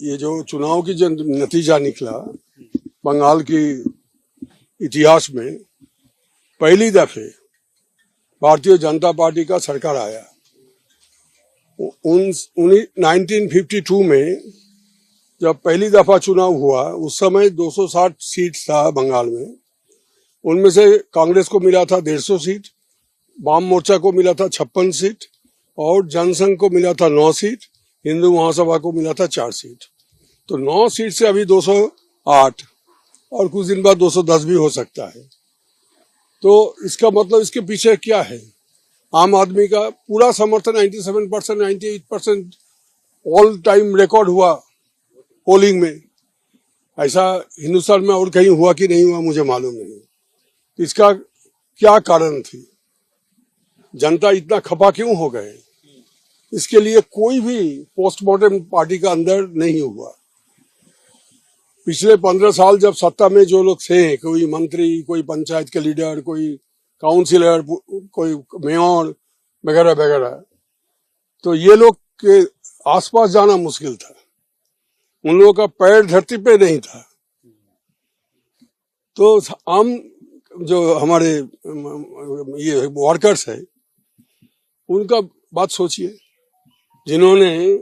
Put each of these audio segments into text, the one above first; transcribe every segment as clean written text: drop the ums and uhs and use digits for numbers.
ये जो चुनाव की जो नतीजा निकला बंगाल की इतिहास में, पहली दफे भारतीय जनता पार्टी का सरकार आया। 1952 में जब पहली दफा चुनाव हुआ, उस समय 260 सीट था बंगाल में। उनमें से कांग्रेस को मिला था 150 सीट, वाम मोर्चा को मिला था 56 सीट और जनसंघ को मिला था 9 सीट, हिंदू महासभा को मिला था 4 सीट। तो 9 सीट से अभी 208 और कुछ दिन बाद 210 भी हो सकता है। तो इसका मतलब इसके पीछे क्या है? आम आदमी का पूरा समर्थन 97%, 98% ऑल टाइम रिकॉर्ड हुआ पोलिंग में। ऐसा हिंदुस्तान में और कहीं हुआ कि नहीं हुआ मुझे मालूम नहीं। इसका क्या कारण थी? जनता इतना खपा क्यों हो गए? इसके लिए कोई भी पोस्टमार्टम पार्टी का अंदर नहीं हुआ। पिछले 15 साल जब सत्ता में जो लोग थे, कोई मंत्री, कोई पंचायत के लीडर, कोई काउंसिलर, कोई मेयर वगैरह वगैरह, तो ये लोग के आसपास जाना मुश्किल था। उन लोगों का पैर धरती पे नहीं था। तो आम जो हमारे ये वर्कर्स है, उनका बात सोचिए, जिन्होंने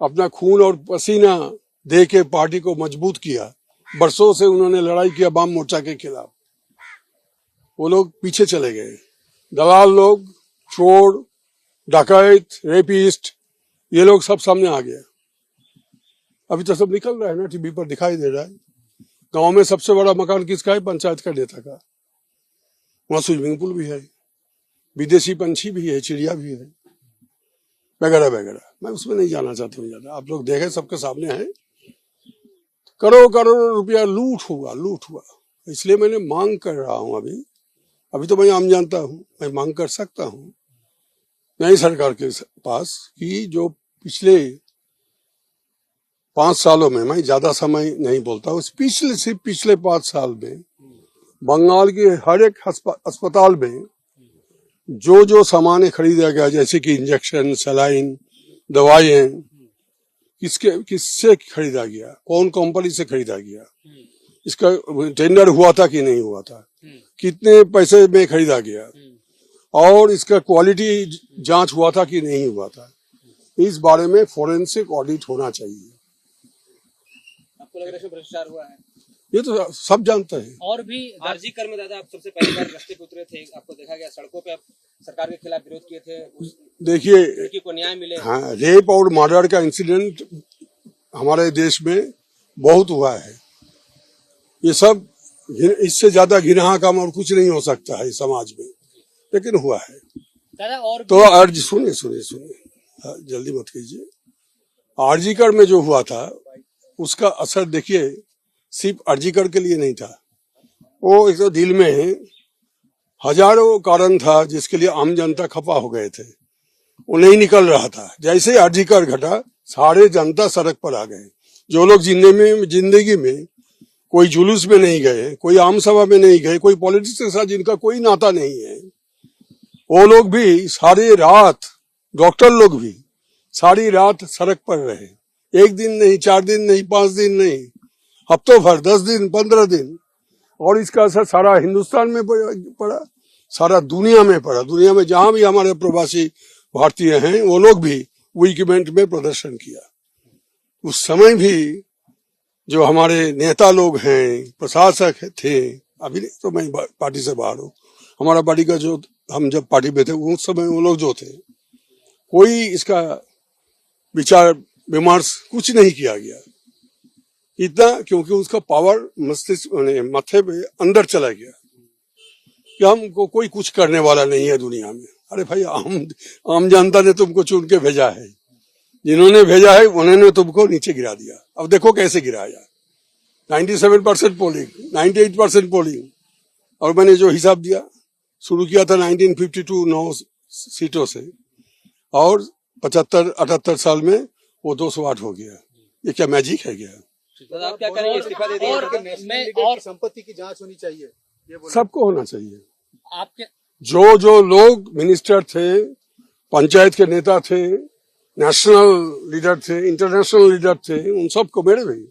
अपना खून और पसीना दे के पार्टी को मजबूत किया। बरसों से उन्होंने लड़ाई किया वाम मोर्चा के खिलाफ। वो लोग पीछे चले गए। दलाल लोग, चोर, डकैत, रेपिस्ट, ये लोग सब सामने आ गया। अभी तो सब निकल रहा है ना, टीवी पर दिखाई दे रहा है। गांव में सबसे बड़ा मकान किसका है? पंचायत का नेता का। वहां स्विमिंग पूल भी है, विदेशी पंछी भी है, चिड़िया भी है, वगैरह वगैरह। मैं उसमें नहीं जाना चाहता हूँ ज्यादा। आप लोग देखें, सबके सामने है। करोड़ करोड़ रुपया लूट हुआ। इसलिए मैंने मांग कर रहा हूँ। अभी तो मैं आम जानता हूँ, मैं मांग कर सकता हूँ नई सरकार के पास कि जो पिछले 5 सालों में, मैं ज्यादा समय नहीं बोलता हूँ, सिर्फ पिछले 5 साल में बंगाल के हर एक अस्पताल में जो जो सामान खरीदा गया, जैसे कि इंजेक्शन, सलाइन, दवाइयां, किससे खरीदा गया, कौन कंपनी से खरीदा गया, इसका टेंडर हुआ था कि नहीं हुआ था, कितने पैसे में खरीदा गया, और इसका क्वालिटी जांच हुआ था कि नहीं हुआ था। इस बारे में फोरेंसिक ऑडिट होना चाहिए। आपको लग रहा है भ्रष्टाचार हुआ है? ये तो सब जानते हैं। और भी आरजीकर में दादा आप सबसे पहली बार रास्ते पे उतरे थे, आपको देखा गया सड़कों पे, आप सरकार के खिलाफ विरोध किए थे। देखिए, लड़की को न्याय मिले। हाँ, रेप और मर्डर का इंसिडेंट हमारे देश में बहुत हुआ है। ये सब, इससे ज्यादा घिनौना काम और कुछ नहीं हो सकता है समाज में, लेकिन हुआ है दादा। और तो अर्ज सुनिए, जल्दी मत कीजिए। आरजीकर में जो हुआ था, उसका असर देखिए, सिर्फ आरजीकर के लिए नहीं था। वो एक तो दिल में हजारों कारण था जिसके लिए आम जनता खपा हो गए थे। वो नहीं निकल रहा था। जैसे आरजीकर घटा, सारे जनता सड़क पर आ गए। जो लोग जिंदगी में कोई जुलूस में नहीं गए, कोई आम सभा में नहीं गए, कोई पॉलिटिक्स के साथ जिनका कोई नाता नहीं है, वो लोग भी सारी रात, डॉक्टर लोग भी सारी रात सड़क पर रहे। 1 दिन नहीं, 4 दिन नहीं, 5 दिन नहीं, हफ्तों भर, 10 दिन, 15 दिन। और इसका असर सारा हिंदुस्तान में पड़ा, सारा दुनिया में पड़ा। दुनिया में जहां भी हमारे प्रवासी भारतीय हैं, वो लोग भी वीकेंड में प्रदर्शन किया। उस समय भी जो हमारे नेता लोग हैं, प्रशासक थे, अभी तो मैं पार्टी से बाहर हूँ, हमारा पार्टी का जो, हम जब पार्टी में थे उस समय वो लोग जो थे, कोई इसका विचार विमर्श कुछ नहीं किया गया। इतना क्योंकि उसका पावर मस्तिष्क माथे पे अंदर चला गया कि हमको कोई कुछ करने वाला नहीं है दुनिया में। अरे भाई, आम जनता ने तुमको चुन के भेजा है। जिन्होंने भेजा है उन्होंने तुमको नीचे गिरा दिया। अब देखो कैसे गिराया। 97% पोलिंग, 98% पोलिंग। और मैंने जो हिसाब दिया, शुरू किया था 1952 9 सीटों से, और 75-78 साल में वो 208 हो गया। ये क्या मैजिक है क्या? आप क्या करेंगे? इस्तीफा दे देंगे? और संपत्ति की जांच होनी चाहिए, सबको होना चाहिए। आपके जो लोग मिनिस्टर थे, पंचायत के नेता थे, नेशनल लीडर थे, इंटरनेशनल लीडर थे, उन सबको मेरे भाई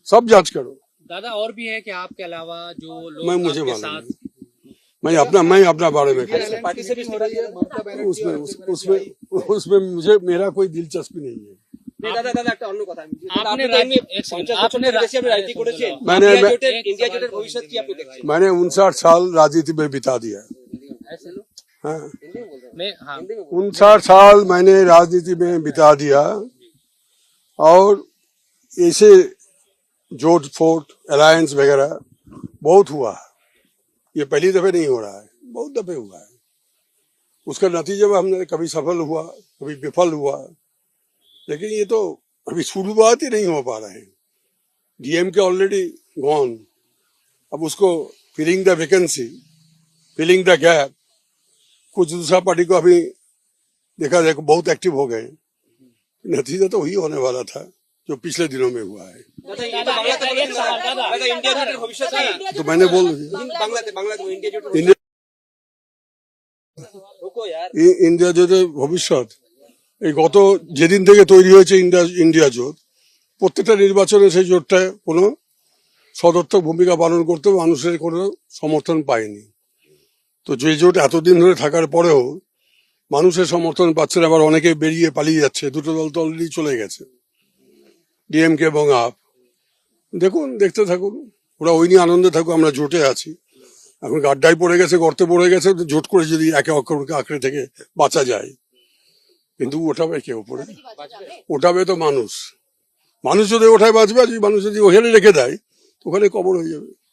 सब जांच करो। दादा और भी है कि आपके अलावा जो लोग मैं मुझे आपके मालूम साथ नहीं। मैं अपना बारे में कहता हूं। पार्टी से भी हो रही है ममता बनर्जी उसमें और उस- अखिलेश उसमें उसमें मुझे मेरा कोई दिलचस्पी नहीं है। দাদা দাদা একটা অন্য কথা আপনি এক সেকেন্ড, আপনি বেশি আপনি রাজনীতি করেছেন मैंने- ইন্ডিয়া জোটের ভবিষ্যৎ কি আপনি দেখছেন मैंने 59 साल राजनीति में बिता दिया। हाँ, मैं हाँ 59 साल मैंने राजनीति में बिता दिया और ऐसे जोट फोट अलायंस वगैरह बहुत हुआ है। ये पहली दफे नहीं हो रहा है, बहुत दफे हुआ है। उसका नतीजा में हमने कभी सफल हुआ, कभी विफल हुआ, लेकिन ये तो अभी शुरुआत ही नहीं हो पा रहे हैं। डीएमके ऑलरेडी गॉन, अब उसको filling the vacancy, filling the gap, कुछ दूसरा पार्टी को अभी देखा जाए बहुत एक्टिव हो गए। नतीजा तो वही होने वाला था जो पिछले दिनों में हुआ है। দাদা ইন্ডিয়া জোটের ভবিষ্যৎ কি तो मैंने बोल दिया বাংলাতে ইন্ডিয়া জোটের इंडिया রুকো यार ইন্ডিয়া জোটের ভবিষ্যৎ এই গত যেদিন থেকে তৈরি হয়েছে ইন্ডিয়া জোট, প্রত্যেকটা নির্বাচনে সেই জোটটা কোনো সদর্থক ভূমিকা পালন করতে মানুষের কোনো সমর্থন পায়নি। তো যে জোট এতদিন ধরে থাকার পরেও মানুষের সমর্থন পাচ্ছে না, আবার অনেকে বেরিয়ে পালিয়ে যাচ্ছে। দুটো দল তো অলরেডি চলে গেছে, ডিএমকে এবং আপ। দেখুন, দেখতে থাকুন, ওরা ওই নিয়ে আনন্দে থাকুক, আমরা জোটে আছি। এখন গাড্ডায় পড়ে গেছে, গর্তে পড়ে গেছে, তো জোট করে যদি একে অপরকে আঁকড়ে থেকে বাঁচা যায়, কিন্তু ওঠাবে কে ওপরে? ওঠাবে তো মানুষ। মানুষ যদি ওঠায় বাঁচবে, আর যদি মানুষ যদি ওখানে রেখে দেয়, তো ওখানে কবর হয়ে যাবে।